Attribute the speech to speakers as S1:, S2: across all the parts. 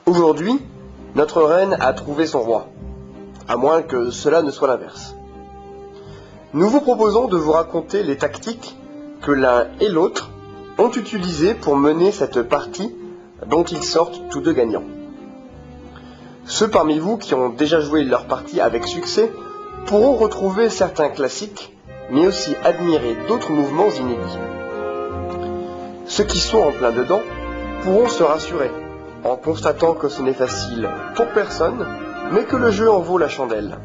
S1: Aujourd'hui, notre reine a trouvé son roi, à moins que cela ne soit l'inverse. Nous vous proposons de vous raconter les tactiques que l'un et l'autre ont utilisées pour mener cette partie dont ils sortent tous deux gagnants. Ceux parmi vous qui ont déjà joué leur partie avec succès pourront retrouver certains classiques, mais aussi admirer d'autres mouvements inédits. Ceux qui sont en plein dedans pourront se rassurer en constatant que ce n'est facile pour personne, mais que le jeu en vaut la chandelle.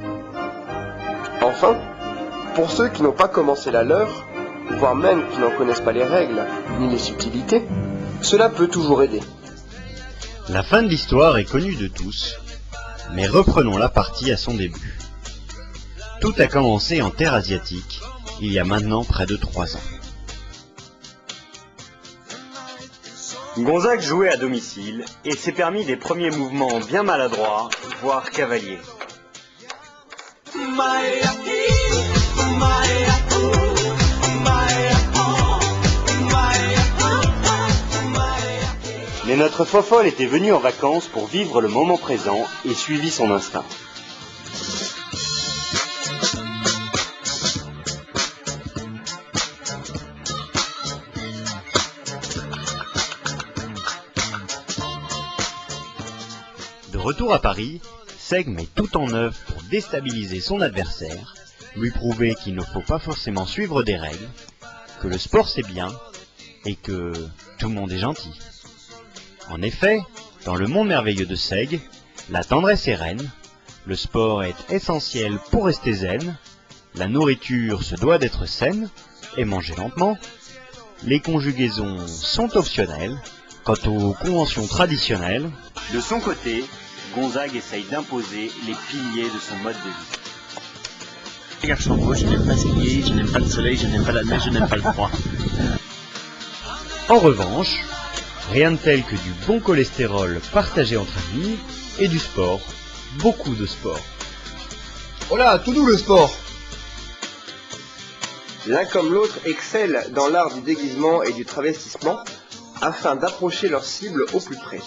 S1: Enfin, pour ceux qui n'ont pas commencé la leur, voire même qui n'en connaissent pas les règles ni les subtilités, cela peut toujours aider.
S2: La fin de l'histoire est connue de tous, mais reprenons la partie à son début. Tout a commencé en terre asiatique, il y a maintenant près de 3 ans. Gonzague jouait à domicile et s'est permis des premiers mouvements bien maladroits, voire cavaliers. Mais notre fofolle était venue en vacances pour vivre le moment présent et suivit son instinct. De retour à Paris, Seg met tout en œuvre pour déstabiliser son adversaire, lui prouver qu'il ne faut pas forcément suivre des règles, que le sport c'est bien et que tout le monde est gentil. En effet, dans le monde merveilleux de Seg, la tendresse est reine, le sport est essentiel pour rester zen, la nourriture se doit d'être saine et manger lentement, les conjugaisons sont optionnelles, quant aux conventions traditionnelles, de son côté, Gonzague essaye d'imposer les piliers de son mode de vie.
S3: Les garçons beaux, je n'aime pas skier, je n'aime pas le soleil, je n'aime pas la neige, je n'aime pas le froid.
S2: En revanche, rien de tel que du bon cholestérol partagé entre amis et du sport, beaucoup de sport.
S1: Oh là, tout doux le sport! L'un comme l'autre excellent dans l'art du déguisement et du travestissement afin d'approcher leur cible au plus près.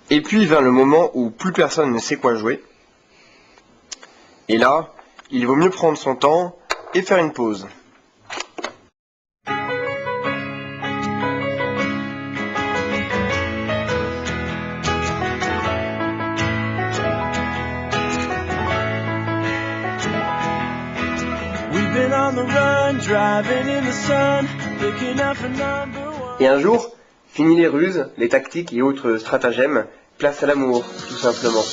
S1: Et puis vint le moment où plus personne ne sait quoi jouer. Et là, il vaut mieux prendre son temps et faire une pause. Et un jour, fini les ruses, les tactiques et autres stratagèmes, place à l'amour, tout simplement.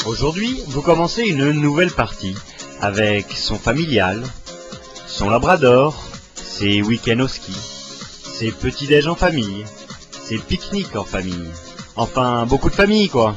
S2: Aujourd'hui, vous commencez une nouvelle partie, avec son familial, son labrador, ses week-ends au ski, ses petits-déj en famille, ses pique-niques en famille, enfin beaucoup de famille quoi.